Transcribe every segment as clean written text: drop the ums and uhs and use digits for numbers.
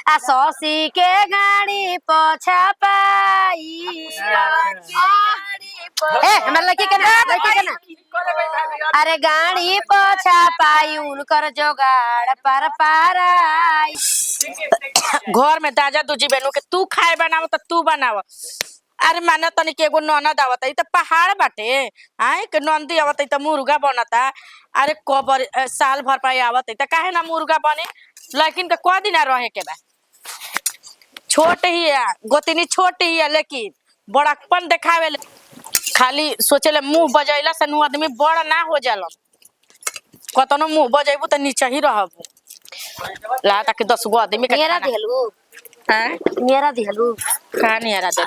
आ सौसी के गाड़ी पोछा पाई हमारे लड़की के ना अरे गाड़ी पोछा पाई उनकर जोगाड़ पर पाराई। घर में दाजा दूजी बहनों के तू खाए बनाव तो तू बनाव। अरे माना तनी के एगो ननद आवता ई त पहाड़ बाटे आए के नंदी आवता ई त मुर्गा बनता। अरे कबर साल भर पाई आवत त काहे ना मुर्गा बने लेकिन के क दिन रहे के बा। छोट ही है गोतिनी छोट ही है लेकिन बड़कपन देखावे खाली सोचेले मुंह बजैला से नु आदमी बड़ ना हो जालन। कतनो मुंह बजैबू त नीचे ही रहबू ला ताकि 10 गो आदमी के मेरा दिहलू हैं मेरा दिहलू का नहीं आ दे।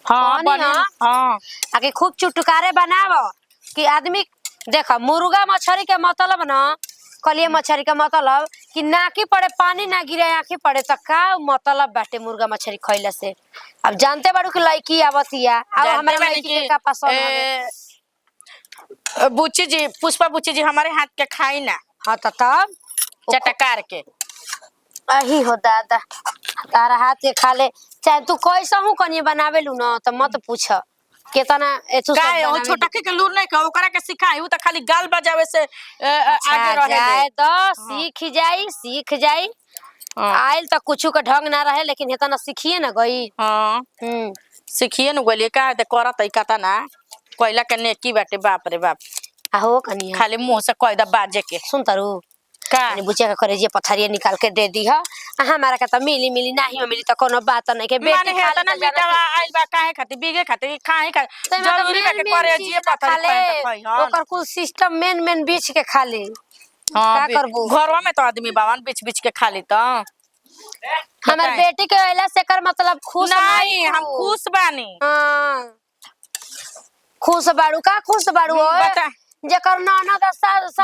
हाँ बनी हाँ आगे खूब चुटकारे बनावो कि आदमी देखो मुर्गा मछली के मतलब ना कलिए मछली का मतलब कि नाकी पड़े पानी ना गिरे आंखी पड़े तो का मतलब बाटे मुर्गा मछली खइला से। अब जानते बाड़ू कि लड़की आवतिया अब हमारे लड़की के का पसंद है। बुच्ची जी पुष्पा बुच्ची जी हमारे हाथ के खाई ना। हाँ तो तब चटकार के अही हो दादा तारा हाथ के खा ले चाहे तू कैसा हूँ कनी बनावे लू ना तो मत पूछ केतना एथु सब काहे ओ छोटा के लूर नहीं का ओकरा के सिखाई उ त खाली गाल बजावे से आगे रहे जाए तो सीख जाई आइल तो कुछ का ढंग ना रहे लेकिन हेतना सीखिए ना गई। हां सीखिए न गोली का दे करत ई कता ना कोइला के नेकी बाटे बाप रे बाप। हो कनिया खाली मुंह से कह दा बाजे के सुन तारू का बुचिया के करे जे पथरिया निकाल के दे दी ह हमारा का त मिली नाही मिली त कोनो बात नहीं के बेटी खा ले ना बेटा आइल बा काहे खाती बीगे खाती खाए का जरूरी बा के करे जे पथरी ओकर कुल सिस्टम मेन बीच के खा ले हां का करबू घरवा में तो आदमी बावन बीच के खा ली त हमर बेटी के आइला से कर मतलब खुश नहीं हम खुश बानी। हां खुश बाड़ू का खुश बाड़ू बता जेकर ननद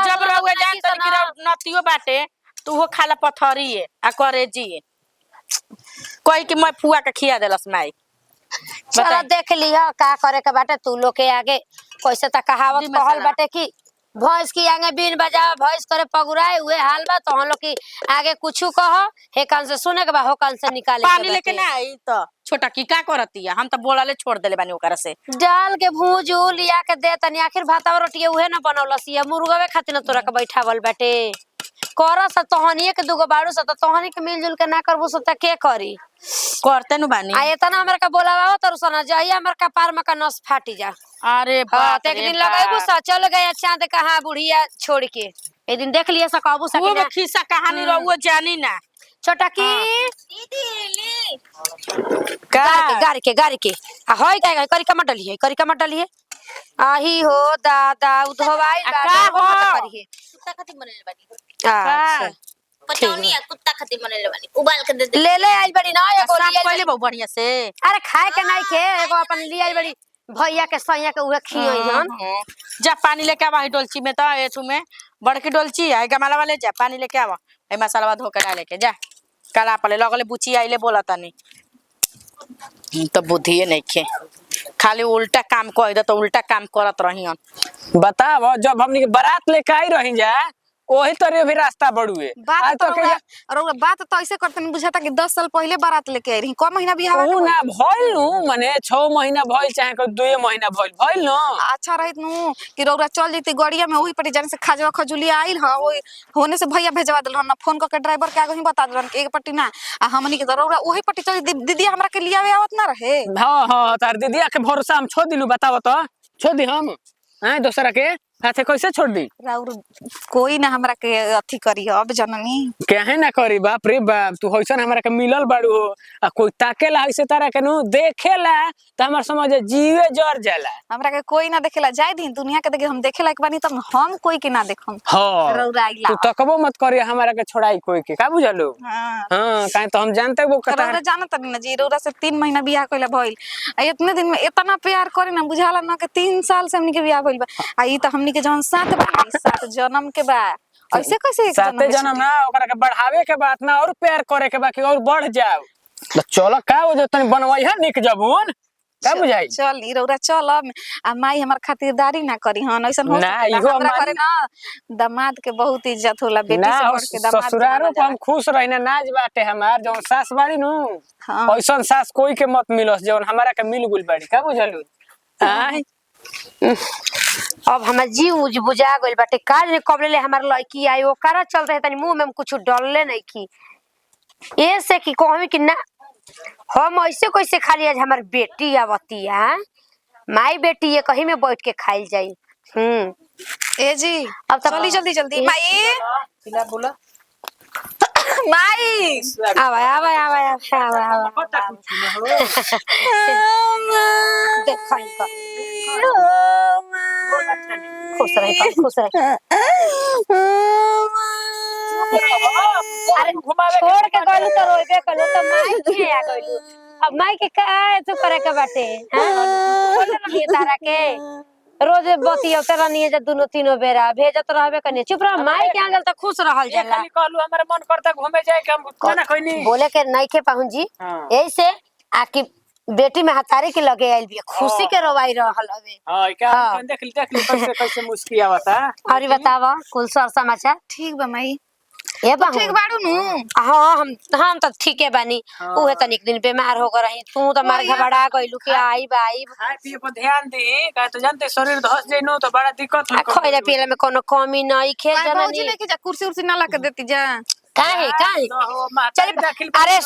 जब रहुए जान त कि नतियो बाटे तू हो खाला पथरी है आ करे जी कोई कि मैं फुआ के खिया देलस माई। चलो देख लिया का करे के बाटे तू लोग के आगे कैसे त कहावत कहल बाटे कि भैंस की आगे बीन बजाओ भैंस करे पगुराए हुए हाल बा तो हम लोग की आगे कुछ कह हे कान से सुने के बा हो कान से निकाले पानी लेके ना आई तो छोटा की का करती है हम तो बोलाले छोड़ देले बानी ओकरा से डाल के भूज लिया के दे तनी आखिर भाता रोटी उहे ना बनौलस या मुर्गवे खातिर तोरा के बैठावल बाटे कर स तोहनिए के दुगो बाड़ू स त तोहनी के मिलजुल के ना करबो स त के करी करते नु बानी आ एतना हमरा का बोलावा तर सना जाइए हमरा का पार में का नस फाटी जा। अरे बाप एक दिन लगाइबू स चल गया चांद कहां बुढ़िया छोड़ के एक दिन देख लिया सकबू सकी ना खिस्सा कहानी रहुओ जानी ना छोटा की दीदी ली का गाड़ी के आ होय का करी का मटली है आही हो दादा उधवाई का हो करी कुत्ता खातिर बनेले बानी अच्छा पटौनी है कुत्ता खातिर बनेले बानी उबाल के दे दे ले आइल बड़ी ना एगो साफ पहले बहुत बढ़िया से अरे खाए के नहीं के एगो अपन ले आइल बड़ी भैया के सैया के उहे खियई हन जा पानी लेके आवा डोलची में तो एथु में बड़की डोलची है गमला वाले जा पानी लेके आवा ए मसाला धो के डाले के जा कला पले लगले बुची आइले बोलता नहीं तो बुद्धिए नहीं खे खाली उल्टा काम कह दे तो उल्टा काम करत रहियन। बताओ जब हमनी के बारात लेके आई रही जा वही तरह भी रास्ता बढ़ुए बात तो बात तो ऐसे करते नहीं बुझाता कि 10 साल पहले बारात लेके आई रही क महीना बियाह ऊ ना भइल नु माने 6 महीना भइल चाहे को 2 महीना भइल न अच्छा रहित नु कि रौरा चल जैती गड़िया में वही पटी जाने से खाजवा खजुलिया आइल ह ओई होने से भैया भेजवा देल न फोन करके ड्राइवर के आगे ही बता देलन कि एक पट्टी ना आ हमनी के रौरा वही पट्टी चल दीदी हमरा के लियावे आवत ना रहे। हां हां तार दीदी के भरोसा हम छोड़ दिलु बताओ तो छोड़ दी हम हैं दूसरा के हाथे कैसे छोड़ दी राउर कोई ना हमरा के अथी करी अब जननी कहे ना करी बाप रे बाप तू होइसन हमरा के मिलल बाड़ू हो आ कोई ताकेला ऐसे तारा के नु देखेला त हमर समझ जीवे जर जाला हमरा के कोई ना देखेला जाय दिन दुनिया के देखे हम देखेला एक बानी तब हम कोई के ना देखम हां रौरा आइला तू तकबो मत करी हमरा के छोड़ाई कोई के का बुझालो हां काहे तो हम जानते वो कता रौरा जानत नहीं ना जी रौरा से 3 महीना बियाह कइला भइल आ इतने दिन में इतना प्यार करे ना बुझाला ना के 3 साल से हमनी के बियाह भइल बा आ ई त हमनी के जौन 7 जन्म के बा ऐसे कैसे एक साते जन्म ना ओकरा के बढ़ावे के बात ना और प्यार करे के बा कि और बढ़ जाओ तो चलो का हो जो तनी बनवाई है निक जबून का बुझाई चल ई रौरा चल आ माई हमर खातिरदारी ना करी हन ऐसन हो ना, सकेला इहो हमरा हमारी- घरे ना दामाद के बहुत इज्जत होला बेटी ना से हो बढ़ के दामाद के ससुरारो माना पर हम जाला। खुश रही ना नाच बाटे हमार जौन सास बाड़ी नु हाँ। ऐसन सास कोई के मत मिलस जौन हमारा के मिल गुल बाड़ी का बुझलू आय अब हमार जीव उज बुझा गइल बाटे काज ने कबले ले हमार लड़की आई ओकरा चल रहे तनी मुंह में हम कुछ डलले नहीं की ऐसे की कहमी कि ना हम ऐसे कैसे खाली आज हमार बेटी आवती है माई बेटी ये कहीं में बैठ के खाइल जाई ए जी अब तो चली जल्दी जल्दी माई पिला बोला माई आवा आवा आवा आवा आवा पता कुछ ना हो देखा इनका खुश रहे खुश रहे अरे छोड़ के गलू तो रोइबे कलू तो माई के आ गलू अब माई के का तू करे के बाटे हैं बोले नहीं तारा के रोज बतिया तेरा नहीं जा दोनों तीनों बेरा भेजत रहबे कने चुप रह माई के आंगल तो खुश रहल ये जाला खाली कहलू हमारा मन करता घूमे जाए के हम ना कोई नहीं बोले के नहीं के पाहुन जी हाँ। ऐसे आकी बेटी में हतारी के लगे आइल बिया खुशी के रोवाई रहल हवे हां क्या हाँ। देख ली कैसे कैसे मुस्की आवता और बतावा कुल सर समाचार ठीक बा माई ए बाहु ठीक बाड़ू नु हाँ हम तो ठीके बानी हाँ। उहे तनिक दिन बीमार हो गई रही तू तो मार घबरा गइलू कि आई बाई खाए पिए पर ध्यान दी का तो जानते शरीर धस जाइनो तो बड़ा दिक्कत आ खइले पियले में कोनो कमी नहीं खे माई भौजी जननी लेके जा कुर्सी उर्सी ना ला के देती जा काहे काहे हो माता चल दाखिल अरे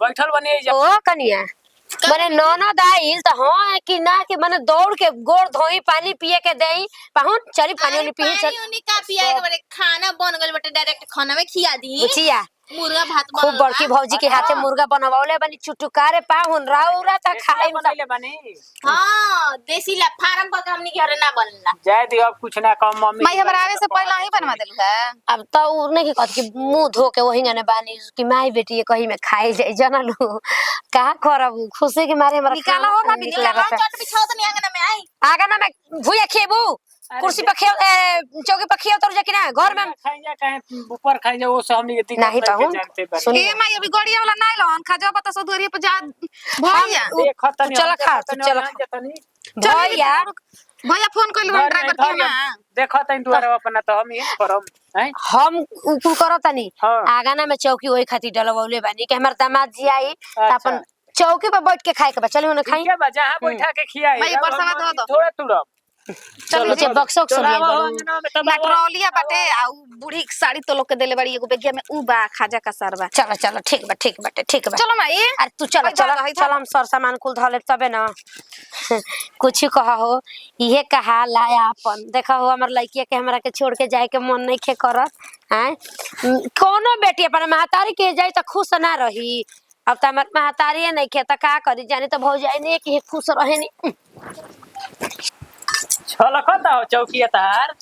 बैठल बने जा ओ कनिया मने ननद आइल तो हाँ कि ना कि मने दौड़ के गोड़ धोई पानी पिए के देई पाहुन चली पानी अरे उनी पी चल पानी उनी का पिया के बड़े खाना बन गइल बटे डायरेक्ट खाना में खिया दी बुचिया मुर्गा भात खूब बनल बड़की बा। भौजी के हाथे मुर्गा बनवले बनी चुटुकारे पाहुन राउरा त खाई बनैले बने हाँ देसी ला फार्म पर के हमनी के घरे ना बनला जाय दियो अब कुछ ना कम मम्मी माई हमरा आवे से पहले ही बनवा देलू है अब तो उ नहीं की कहत कि मुंह धो के वही गने बानी कि माई बेटी ये कहीं में खाई जाए जनलू का करब खुशी के मारे हमरा निकाला हो खाना भाभी, नीक निकाला, लागता चट बिछाओ तो नहीं आंगन में आई आगा ना मैं भुया खेबू कुर्सी पर खेल चौकी पर खेल तर जाके ना घर में खाइजा कहे ऊपर खाइजा वो सब हमनी के दिक्कत नहीं पाहुन जानते बानी सुनी ए माई अभी गड़िया वाला नहीं लन खा बता सो दूरी पे जा भैया देखत तनी चल खा, चल खा। भैया भैया फोन कइलू हम ड्राइवर के ना देखत तनी दुआरा अपना तो हम ही करम हैं हम ऊपर करतनी हाँ। आगा ना में चौकी वही खातिर डलवौले बानी कि हमर दामाद जी आई त अच्छा। अपन चौकी पर बैठ के खाए के बा चली उन्हें खाई ठीक है बा जहां बैठा के खियाई भाई, बरसात दो दो। थोड़ा तुड़ब चल नीचे बक्सो के सुनिए ना ट्रॉलिया बाटे आ उ बूढ़ी के साड़ी तो लोग के देले बड़ी एगो बेगिया में उ बा खाजा का सरबा चलो चलो ठीक बा ठीक बाटे ठीक बा चलो माई अरे तू चल भाई, चल भाई, चल हम सर सामान कुल धले तबे ना कुछ कहा हो इहे कहा लाया अपन देखा हो हमर लड़किया के हमरा के छोड़ के जाए के मन नहीं खे करत हैं कोनो बेटी अपन महतारी के जाई त खुश ना रही अब त हमर महतारी नहीं खे त का करी जानी त भौजाई नहीं कि खुश रहे नहीं छलकता हो चौकी तार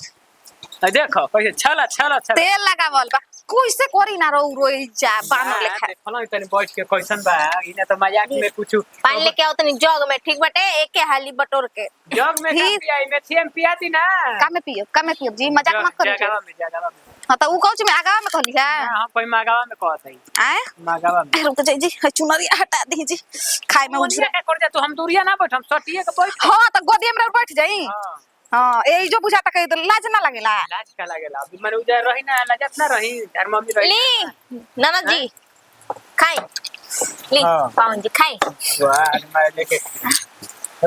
देखो कैसे छला छला छला तेल लगावल बा कैसे करी ना रो रोई जा बानर लेखा देखलो तनी बैठ के कैसन बा इने तो मजाक में कुछ पानी लेके आओ तनी जग में ठीक बटे एक के हाली बटोर के जग में ठीक। पियाई में थेम पियाती ना का में पियो जी मजाक मत करो जगह में हां त उ कहू में आगा में कहली है हम कोई मागावा में कहत है आए मागावा में रुक जाई जी चुनरिया हटा दी जी खाए में मुझे का कर जा तू हम दूरिया ना बैठ हम सटिए के बैठ हां त गोदिया में बैठ जाई हां हां ए जो बुझाता कही तो लाज ना लगेला लाज का लागेला अभी मरे उजा रही ना लाजत ना रही घर मम्मी रही ली ननद जी खाई ली हाँ। पावन जी खाई वाह मारे लेके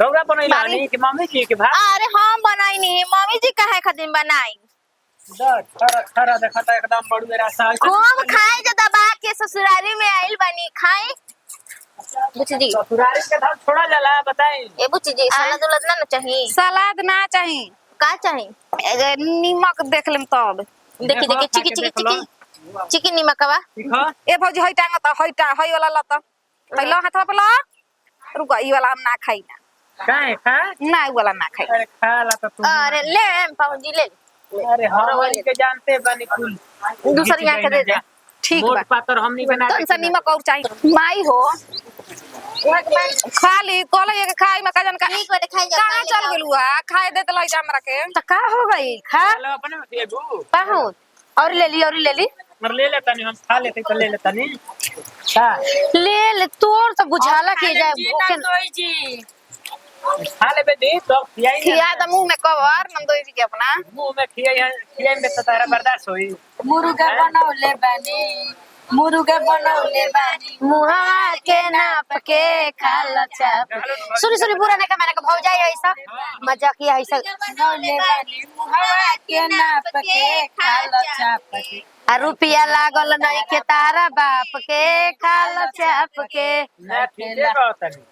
रौरा बनैला मारी। नहीं कि मम्मी जी के भात अरे हम बनाई नहीं मम्मी जी काहे खातिर बनाई खरा देखता एकदम बड़ू मेरा सा खूब खाए जो दबा के ससुरारी में आइल बनी खाए बुच्ची जी ससुराल के धान छोड़ा जाला बताई ए बुच्ची जी सलाद उलाद ना चाहिए सलाद ना चाही का चाहिए नीमक देख लेम तब देखी देखी चिकी चिकी चिकी चिकी नीमकवा ठीक है ए भौजी हई टांग त हई वाला लत पहला हाथ पे ला रुक ई वाला हम ना खाई ना काहे खा ना ई वाला ना खाई अरे खा ला तो तू अरे ले पावन जी ले अरे हम के जानते बनी कुल दूसरी यहाँ के दे दे ठीक मोट बा पातर हमनी बना तन सा नीमक और चाहिए माई हो खाली कोला ये खाई में का जन का ठीक बटे खाई जा कहां चल गेलू आ खाए दे त लई जा हमरा के त का हो गई खा लो अपने में खेबू पाहुन और ले ली मर ले लेता नहीं हम खा लेते तो ले लेता नहीं का ले ले तोर तो बुझाला के जाए भूखे जी खा लेबे दी तो खियाई खिया द मुंह में कवर नंदोई जी के अपना मुंह में खियाई में तो तारा बर्दाश्त होई। मुर्गा बनौले बानी मुर्गा बनौले बानी मुहा के नाप के खाल चाप। सुनी सुनी बुरा नहीं का मैंने का भौजाई ऐसा मजाक किया ऐसा बनौले बानी मुहवा के नाप के खाल चाप के आ रुपया लागल नहीं के तारा बाप के खाल चाप के ना ठीक है कहतनी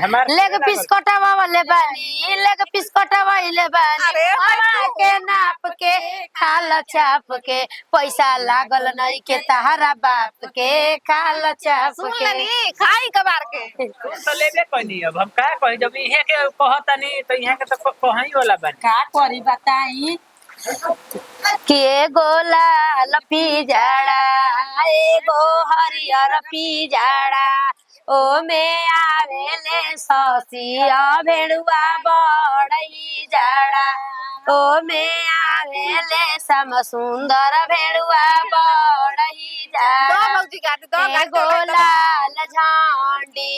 हमार लेग पीस कटावा ले बानी लेग पीस कटावा ले बानी अरे मुहवा के नाप के खाल चाप के पैसा लागल नहीं के तारा बाप के खाल चाप सुन के लेनी खाई कबार के तो लेबे कनी अब हम का कहि जब इहे के कहतनी तो इहे के तो कहीं वाला बन का करी बताई के गोला लपी जाड़ा एगो हरियर पिजाड़ा ओ में आवेले ससिया भेड़ुआ बड़ई जाड़ा ओ में आवेले सम सुंदर भेड़ुआ बड़ई दो जाड़ा भौजी गाती दो एगो लाल झंडी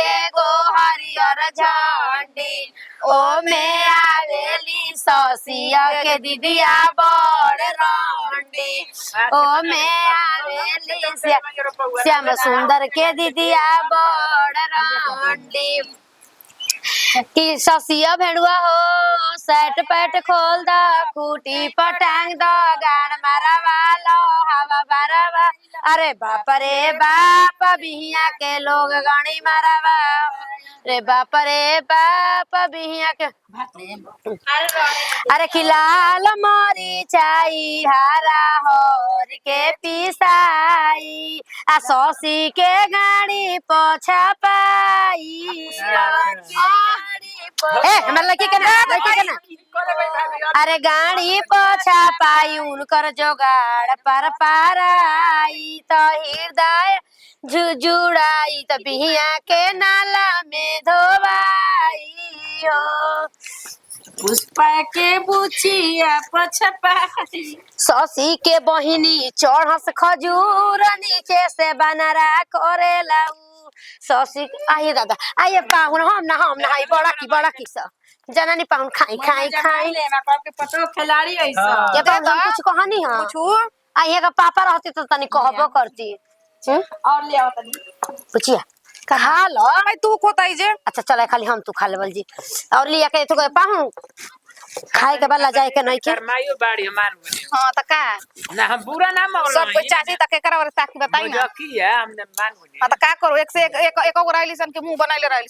एगो हरियर झंडी ओ में आवेली ससिया के दीदिया बड़ रंडी ओ में आवेली श्याम सुंदर के दीदिया बड़ रंडी कि ससिया भेड़ुआ हो सेट पैट खोल द खूटी पटांग द गान मारवा लो हवा बारवा अरे बाप रे बाप बिहिया के लोग गानी मारवा रे बाप बिहिया के अरे खिलाल मरी चाई हारा हर के पिसाई आ ससी के गाड़ी पोछा पाई ए हमर लड़की के ना अरे गाड़ी पोछा पाई उनकर जोगाड़ पर पाराई तो हृदय झुझुड़ाई तो बिहिया के नाला में धोवाई हो पुष्पा के बुचिया पछपाई ससी के बहिनी चढ़स खजूर नीचे से बनरा करेला ससी आइए दादा आइए पाहुन हम ना आई बड़ा की स जननी पाहुन खाई ले ना के पतो खिलाड़ी ऐसा ये पाहुन हम कुछ कहानी हां पूछू आइए का पापा रहती तो तनी कहबो करती और ले आओ तनी पूछिया खा लो भाई तू खोताई जे अच्छा चल खाली हम तू खा लेवल जी और लिया के तो पाहुन खाए के बाद जाए के नहीं के शर्माइयो बाड़ी हमार बने हां त का ना हम पूरा ना मांगल सब कोई चाची तक एकरा और ताकी बताई ना की है हमने मान बने हां त का करो एक से एक गो राइली सन के मुंह बनाइले राइली